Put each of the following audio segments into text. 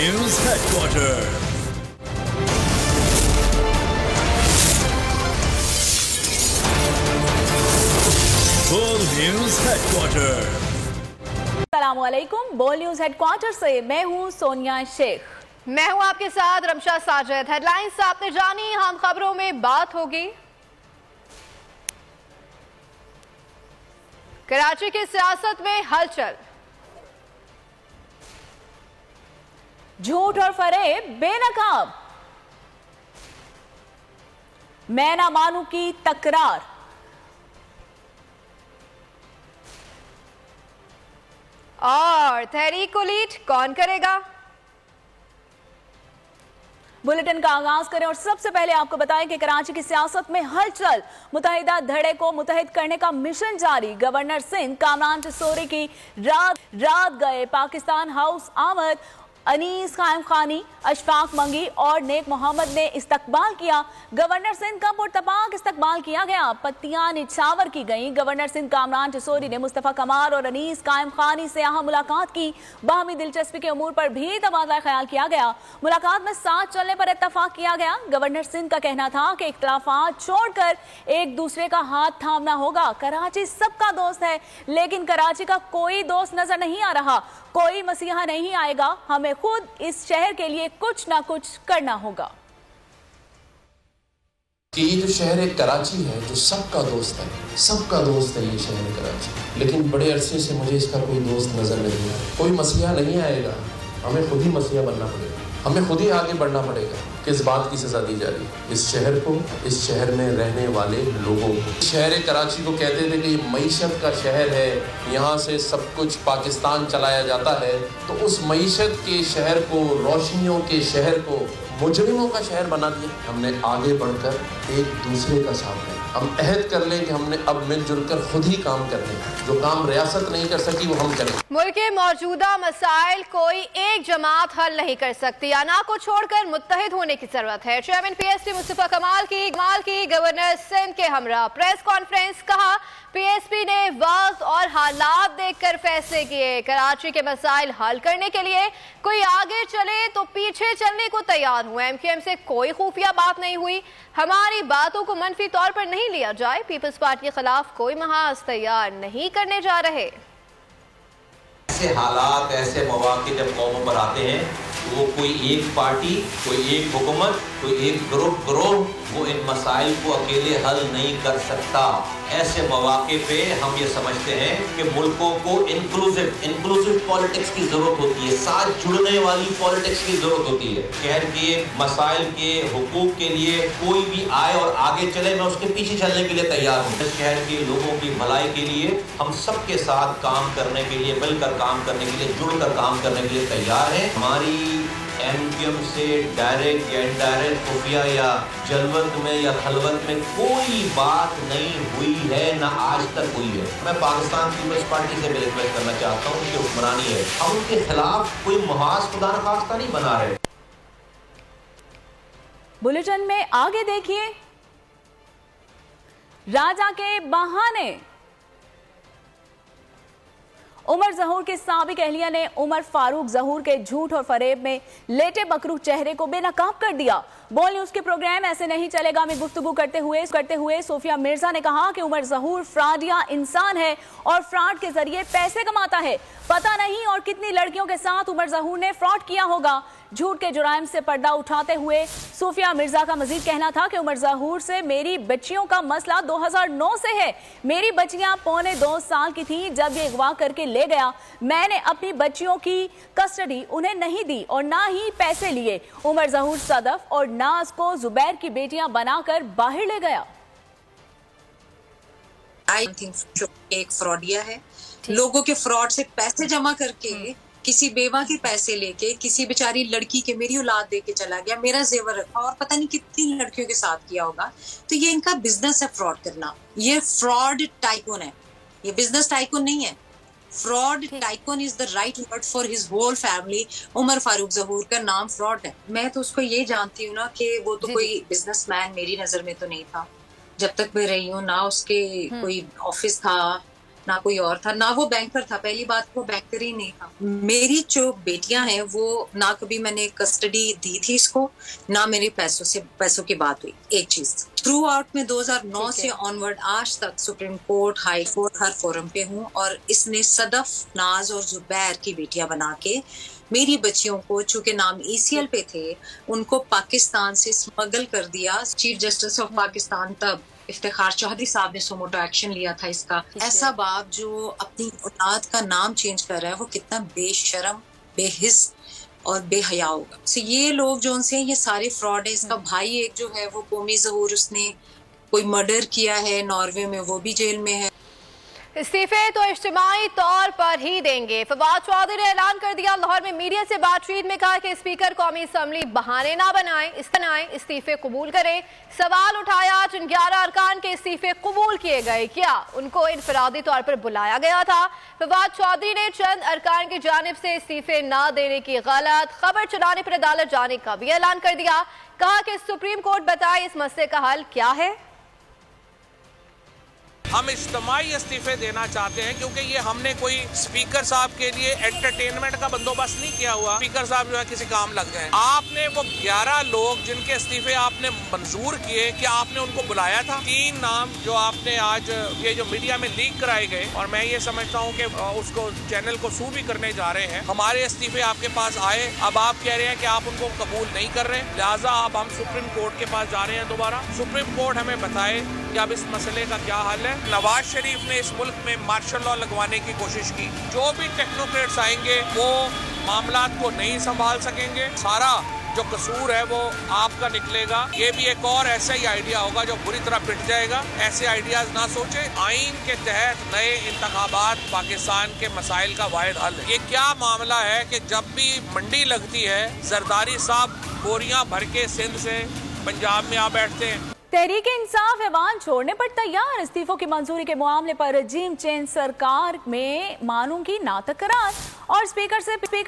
News headquarter. बोल news headquarter. अस्सलामुअलैकुम। बोल न्यूज हेडक्वार्टर से मैं हूं सोनिया शेख। मैं हूं आपके साथ रमशा साजिद। हेडलाइंस आपने जानी, हम खबरों में बात होगी। कराची की सियासत में हलचल, झूठ और फरेब बेनकाब, मैं ना मानू की तकरार, और तहरीक को लीड कौन करेगा। बुलेटिन का आगाज करें और सबसे पहले आपको बताएं कि कराची की सियासत में हलचल, मुत्तहिदा धड़े को मुत्तहिद करने का मिशन जारी। गवर्नर सिंध कामरान टिसोरी की रात गए पाकिस्तान हाउस आमद अनीस कायम खानी, अशफाक मंगी और नेक मोहम्मद ने इस्तकबाल किया। गवर्नर सिंध का पुरतपाक इस्तकबाल किया गया, पत्तियां निछावर की गईं। गवर्नर सिंध कामरान टिसोरी ने मुस्तफा कमाल और अनीस कायम खानी से अहम मुलाकात की। बाहमी दिलचस्पी के उमूर पर भी तबादला ख्याल किया गया। मुलाकात में साथ चलने पर इत्तफाक किया गया। गवर्नर सिंध का कहना था कि इख्तलाफात छोड़कर एक दूसरे का हाथ थामना होगा। कराची सबका दोस्त है, लेकिन कराची का कोई दोस्त नजर नहीं आ रहा। कोई मसीहा नहीं आएगा, हमें खुद इस शहर के लिए कुछ ना कुछ करना होगा। कि ये जो शहर है कराची है, जो सबका दोस्त है ये शहर कराची, लेकिन बड़े अरसे से मुझे इसका कोई दोस्त नजर नहीं है। कोई मसीहा नहीं आएगा, हमें खुद ही मसीहा बनना पड़ेगा, हमें खुद ही आगे बढ़ना पड़ेगा। किस बात की सजा दी जा रही है इस शहर को, इस शहर में रहने वाले लोगों को। शहर कराची को कहते थे कि ये मईशत का शहर है, यहाँ से सब कुछ पाकिस्तान चलाया जाता है। तो उस मईशत के शहर को, रोशनियों के शहर को मुजरिमों का शहर बना दिया। हमने आगे बढ़कर एक दूसरे का साथ दें। हम अहद कर लें कि हमने अब मिलजुल कर खुद ही काम करने हैं। जो काम रियासत नहीं कर सकी वो हम करें। मुल्क के मौजूदा मसाइल कोई एक जमात हल नहीं कर सकती, आना को छोड़कर मुत्तहिद होने की जरूरत है। चेयरमैन पीएसपी मुस्तफा कमाल की गवर्नर सिंध के हमरा प्रेस कॉन्फ्रेंस। कहा पीएसपी ने वक्त और हालात देखकर फैसले किए। कराची के मसाइल हल करने के लिए कोई आगे चले तो पीछे चलने को तैयार हुए। एमक्यूएम से कोई खुफिया बात नहीं हुई, हमारी बातों को मनफी तौर पर नहीं लिया जाए। पीपल्स पार्टी के खिलाफ कोई महाज तैयार नहीं करने जा रहे। ऐसे हालात, ऐसे मौके जब कौमों पर आते हैं, वो कोई एक पार्टी, कोई एक हुकूमत, कोई एक ग्रोह वो इन मसाइल को अकेले हल नहीं कर सकता। ऐसे मौके पे हम ये समझते हैं कि मुल्कों को इंक्लूसिव पॉलिटिक्स की जरूरत होती है, साथ जुड़ने वाली पॉलिटिक्स की जरूरत होती है। शहर के मसाइल के हुकूक के लिए कोई भी आए और आगे चले, मैं उसके पीछे चलने के लिए तैयार हूँ। शहर के लोगों की भलाई के लिए हम सबके साथ काम करने के लिए, मिलकर काम करने के लिए, जुड़कर काम करने के लिए तैयार हैं। हमारी एमक्यूएम से डायरेक्ट या इनडायरेक्ट खुफिया या जलवत में या खलवत में कोई बात नहीं हुई है, ना आज तक हुई है। मैं पाकिस्तान पीपल्स पार्टी से भी रिक्वेस्ट करना चाहता हूँ कि हुक्मरानी है, हम उनके खिलाफ कोई महाज खुदा न खास्ता नहीं बना रहे। बुलेटिन में आगे देखिए, राजा के बहाने। उमर जहूर के साबिक एहलिया ने उमर फारूक जहूर के झूठ और फरेब में लेटे बकरू चेहरे को बेनकाब कर दिया। बोल न्यूज के प्रोग्राम ऐसे नहीं चलेगा में गुफ्तगू करते हुए सोफिया मिर्जा ने कहा कि उमर जहूर फ्रॉडिया इंसान है और फ्रॉड के जरिए पैसे कमाता है। पता नहीं और कितनी लड़कियों के साथ उमर जहूर ने फ्रॉड किया होगा। झूठ के जुराइम से पर्दा उठाते हुए सूफिया मिर्जा का मजीद कहना था कि उमर जहूर से मेरी बच्चियों का मसला 2009 से है। मेरी बच्चियां 2.25 साल की थी जब ये अगवा करके ले गया। मैंने अपनी बच्चियों की कस्टडी उन्हें नहीं दी और ना ही पैसे लिए। उमर जहूर सदफ और नाज को जुबैर की बेटियां बनाकर बाहर ले गया। आई थिंक एक फ्रॉडिया है, लोगों के फ्रॉड से पैसे जमा करके किसी बेवा के पैसे लेके किसी बेचारी लड़की के मेरी औलाद दे के चला गया, मेरा जेवर रखा और पता नहीं कितनी लड़कियों के साथ किया होगा। तो ये इनका बिजनेस है फ्रॉड करना। ये फ्रॉड टाइकून है, ये बिजनेस टाइकून नहीं है। Fraud tycoon is the right word for his whole family. Umar Farooq Zahoor का नाम फ्रॉड है। मैं तो उसको ये जानती हूँ ना कि वो तो कोई बिजनेसमैन मेरी नजर में तो नहीं था जब तक मैं रही हूँ ना। उसके कोई ऑफिस था, ना कोई और था, ना वो बैंकर था। पहली बात वो बैंकर ही नहीं था। मेरी जो बेटियां हैं वो ना कभी मैंने कस्टडी दी थी इसको, ना मेरे पैसों की बात हुई। एक चीज थ्रू आउट में 2009 से ऑनवर्ड आज तक सुप्रीम कोर्ट, हाई कोर्ट, हर फोरम पे हूँ और इसने सदफ, नाज और जुबैर की बेटियां बना के मेरी बच्चियों को, चूंकि नाम ECL पे थे, उनको पाकिस्तान से स्मगल कर दिया। चीफ जस्टिस ऑफ पाकिस्तान तब इफ्तिखार चौधरी साहब ने सुमोटो एक्शन लिया था इसका। ऐसा बाप जो अपनी औलाद का नाम चेंज कर रहा है वो कितना बेशरम, बेहिस और बेहया होगा। तो ये लोग जो उनसे ये सारे फ्रॉड है। इसका भाई एक जो है वो कौमी ज़हूर, उसने कोई मर्डर किया है नॉर्वे में, वो भी जेल में है। इस्तीफे तो इज्तिमाई तौर पर ही देंगे। फवाद चौधरी ने ऐलान कर दिया। लाहौर में मीडिया से बातचीत में कहा कि स्पीकर कौमी असम्बली बहाने ना बनाए, इस्तीफे कबूल करें। सवाल उठाया जिन 11 अरकान के इस्तीफे कबूल किए गए, क्या उनको इनफरादी तौर पर बुलाया गया था? फवाद चौधरी ने चंद अरकान की जानिब से इस्तीफे ना देने की गलत खबर चलाने पर अदालत जाने का भी ऐलान कर दिया। कहा कि सुप्रीम कोर्ट बताए इस मसले का हल क्या है। हम इज्तिमाई इस्तीफे देना चाहते हैं क्योंकि ये हमने कोई स्पीकर साहब के लिए एंटरटेनमेंट का बंदोबस्त नहीं किया हुआ। स्पीकर साहब जो है किसी काम लग जाए। आपने वो 11 लोग जिनके इस्तीफे आपने मंजूर किए, क्या आपने उनको बुलाया था? 3 नाम जो आपने आज ये जो मीडिया में लीक कराए गए, और मैं ये समझता हूँ कि उसको चैनल को सू भी करने जा रहे हैं। हमारे इस्तीफे आपके पास आए, अब आप कह रहे हैं कि आप उनको कबूल नहीं कर रहे, लिहाजा अब हम सुप्रीम कोर्ट के पास जा रहे हैं दोबारा। सुप्रीम कोर्ट हमें बताए कि अब इस मसले का क्या हल है। नवाज शरीफ ने इस मुल्क में मार्शल लॉ लगवाने की कोशिश की। जो भी टेक्नोक्रेट्स आएंगे वो मामलात को नहीं संभाल सकेंगे। सारा जो कसूर है वो आपका निकलेगा। ये भी एक और ऐसा ही आइडिया होगा जो बुरी तरह पिट जाएगा। ऐसे आइडियाज ना सोचे। आइन के तहत नए इंतखाबात पाकिस्तान के मसाइल का वाहिद हल है। ये क्या मामला है कि जब भी मंडी लगती है जरदारी साहब बोरियां भर के सिंध से पंजाब में आ बैठते हैं। तहरीक इंसाफ ऐवान छोड़ने पर तैयार। इस्तीफों की मंजूरी के मामले पर रजीम चेंज सरकार में मानूंगी ना तकरार। और स्पीकर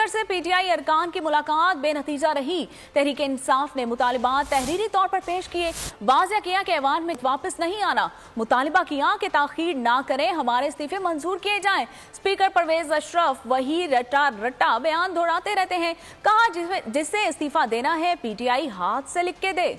से PTI अरकान की मुलाकात बेनतीजा रही। तहरीक इंसाफ ने मुतालिबात तहरीरी तौर पर पेश किए। वाज़ेह किया कि ऐवान में वापस नहीं आना। मुतालिबा किया कि ताखीर ना करें, हमारे इस्तीफे मंजूर किए जाएं। स्पीकर परवेज अशरफ वही रट्टा बयान दोहराते रहते हैं। कहा जिससे इस्तीफा देना है PTI हाथ से लिख के दे।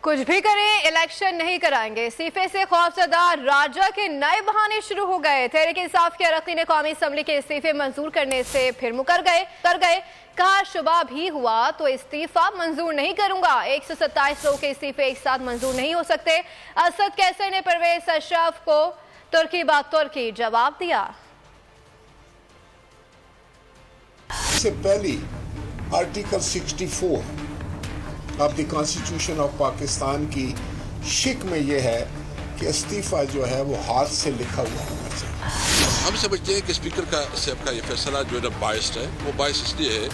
कुछ भी करें इलेक्शन नहीं कराएंगे। इस्तीफे से खौफजदा राजा के नए बहाने शुरू हो गए। तहरीक इंसाफ के अरकान ने कौमी असम्बली के इस्तीफे मंजूर करने से फिर मुकर गए। कहा शुबा भी हुआ तो इस्तीफा मंजूर नहीं करूंगा। 127 लोगों के इस्तीफे एक साथ मंजूर नहीं हो सकते। असद कैसर ने परवेज अशरफ को तुर्की बात तुर्की जवाब दिया। इससे पहले article 64 of the constitution of Pakistan की शिक में यह है कि इस्तीफा जो है वो हाथ से लिखा हुआ होना चाहिए। हम समझते हैं कि स्पीकर साहब का ये फैसला जो है बाइस्ड है। वो बाइस इसलिए है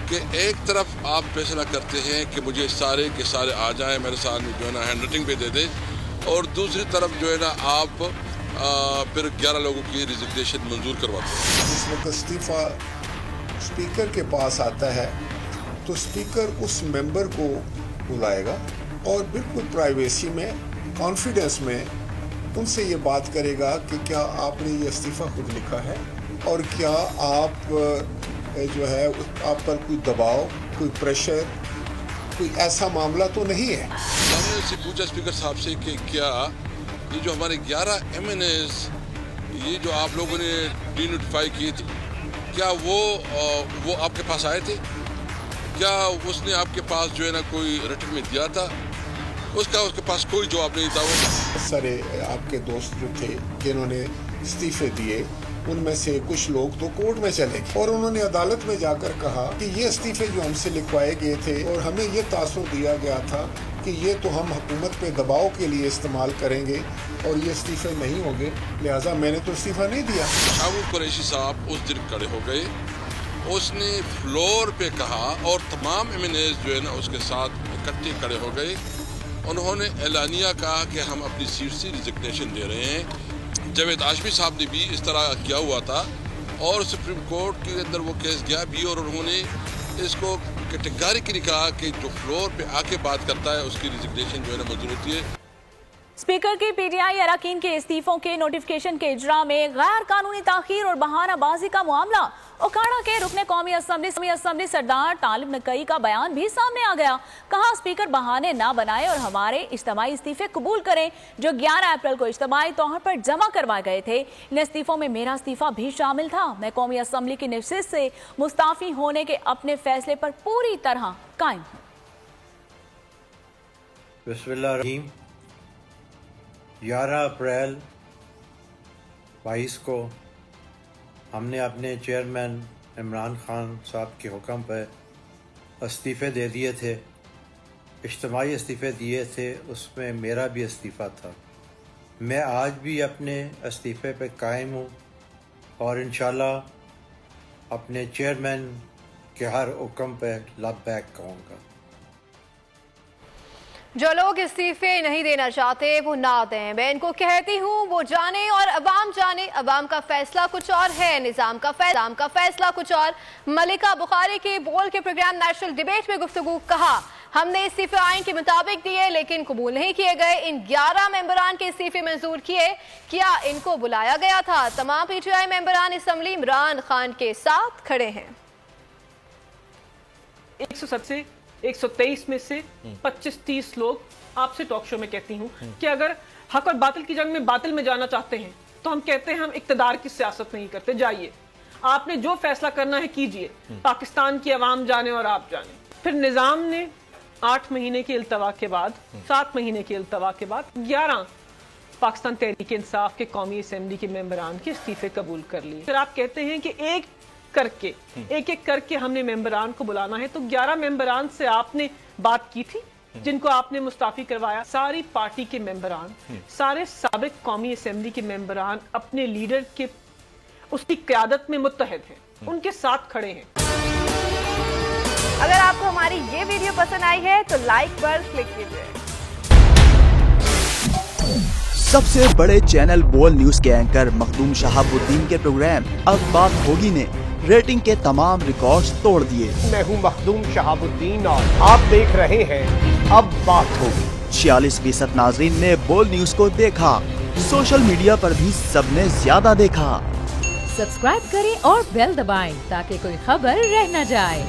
कि एक तरफ आप फैसला करते हैं कि मुझे सारे के सारे आ जाएं, मेरे साथ में जो है ना हैंड राइटिंग पे दे दें, और दूसरी तरफ जो है ना आप फिर 11 लोगों की रिजिग्नेशन मंजूर करवाते हैं। जिस वक्त इस्तीफा स्पीकर के पास आता है तो स्पीकर उस मेंबर को बुलाएगा और बिल्कुल प्राइवेसी में, कॉन्फिडेंस में उनसे ये बात करेगा कि क्या आपने ये इस्तीफा खुद लिखा है और क्या आप जो है आप पर कोई दबाव, कोई प्रेशर, कोई ऐसा मामला तो नहीं है। हमने उससे पूछा स्पीकर साहब से कि क्या ये जो हमारे 11 MNAs ये जो आप लोगों ने डीनोटिफाई किए थे, क्या वो आपके पास आए थे? क्या उसने आपके पास जो है ना कोई रिटर्न में दिया था? उसके पास कोई जवाब नहीं था। वो सारे आपके दोस्त जो थे जिन्होंने इस्तीफे दिए उनमें से कुछ लोग तो कोर्ट में चले गए और उन्होंने अदालत में जाकर कहा कि ये इस्तीफे जो हमसे लिखवाए गए थे और हमें ये तासुर दिया गया था कि ये तो हम हुकूमत पे दबाव के लिए इस्तेमाल करेंगे और ये इस्तीफे नहीं होंगे, लिहाजा मैंने तो इस्तीफा नहीं दिया। शाहूब कुरैशी साहब उस दिन खड़े हो गए, उसने फ्लोर पे कहा और तमाम MNAs जो है ना उसके साथ इकट्ठे खड़े हो गए। उन्होंने एलानिया कहा कि हम अपनी सीट से रिजिग्नेशन दे रहे हैं। जावेद हाशमी साहब ने भी इस तरह किया हुआ था और सुप्रीम कोर्ट के अंदर वो केस गया भी और उन्होंने इसको कैटेगरिकली कहा कि जो फ्लोर पे आके बात करता है उसकी रिजिग्नेशन जो है ना मंजूर होती है। स्पीकर की पीटीआई अरकान के इस्तीफों के नोटिफिकेशन के इजरा में गैर कानूनी ताखीर और बहानाबाजी का मामला। ओकाड़ा के रुकने कौमी असम्बली सरदार तालिब नकई का बयान भी सामने आ गया। कहा स्पीकर बहाने ना बनाए और हमारे इज्तिमाई इस्तीफे कबूल करें जो 11 अप्रैल को इज्तिमाई तौर पर जमा करवाए गए थे। इन इस्तीफों में मेरा इस्तीफा भी शामिल था। मैं कौमी असम्बली की नशिस्त से मुस्ताफी होने के अपने फैसले पर पूरी तरह कायम हूँ। बिस्मिल्लाह। 11 अप्रैल 22 को हमने अपने चेयरमैन इमरान खान साहब के हुक्म पर इस्तीफ़े दे दिए थे। इज्तिमाई इस्तीफ़े दिए थे, उसमें मेरा भी इस्तीफ़ा था। मैं आज भी अपने इस्तीफ़े पे कायम हूँ और इंशाल्लाह अपने चेयरमैन के हर हुक्म पर लबैक कहूँगा। जो लोग इस्तीफे नहीं देना चाहते वो ना दें। मैं इनको कहती हूँ वो जाने और अवाम जाने। अवाम का फैसला कुछ और है, निज़ाम का फैसला कुछ और। मलिका बुखारी के बोल के प्रोग्राम नेशनल डिबेट में गुफ्तगू। कहा हमने इस्तीफे आइन के मुताबिक दिए लेकिन कबूल नहीं किए गए। इन 11 मेंबरान के इस्तीफे मंजूर किए, क्या इनको बुलाया गया था? तमाम पीटीआई मेंबरान असम्बली इमरान खान के साथ खड़े हैं। 123 में से 25-30 लोग आपसे टॉक शो में कहती हूँ कि अगर हक और बातिल की जंग में बातिल में जाना चाहते हैं तो हम कहते हैं हम इक्तदार की सियासत नहीं करते। जाइए, आपने जो फैसला करना है कीजिए। पाकिस्तान की आवाम जाने और आप जाने। फिर निजाम ने 8 महीने के इल्तवा के बाद 7 महीने के इल्तवा के बाद 11 पाकिस्तान तहरीक इंसाफ के कौमी असम्बली के मेंबरान के इस्तीफे कबूल कर लिए। फिर आप कहते हैं कि एक एक करके हमने मेंबरान को बुलाना है। तो 11 मेंबरान से आपने बात की थी जिनको आपने मुस्ताफी करवाया। सारी पार्टी के मेंबरान, सारे साबिक कौमी असम्बली के मेंबरान अपने लीडर के उसकी क़यादत में मुत्तहद हैं, उनके साथ खड़े हैं। अगर आपको हमारी ये वीडियो पसंद आई है तो लाइक पर क्लिक कीजिए। सबसे बड़े चैनल बोल न्यूज के एंकर मखदूम शहाबुद्दीन के प्रोग्राम अब बात होगी ने रेटिंग के तमाम रिकॉर्ड्स तोड़ दिए। मैं हूं मखदूम शहाबुद्दीन और आप देख रहे हैं अब बात होगी। 46% नाजरीन ने बोल न्यूज को देखा। सोशल मीडिया पर भी सबने ज्यादा देखा। सब्सक्राइब करें और बेल दबाएं ताकि कोई खबर रह न जाए।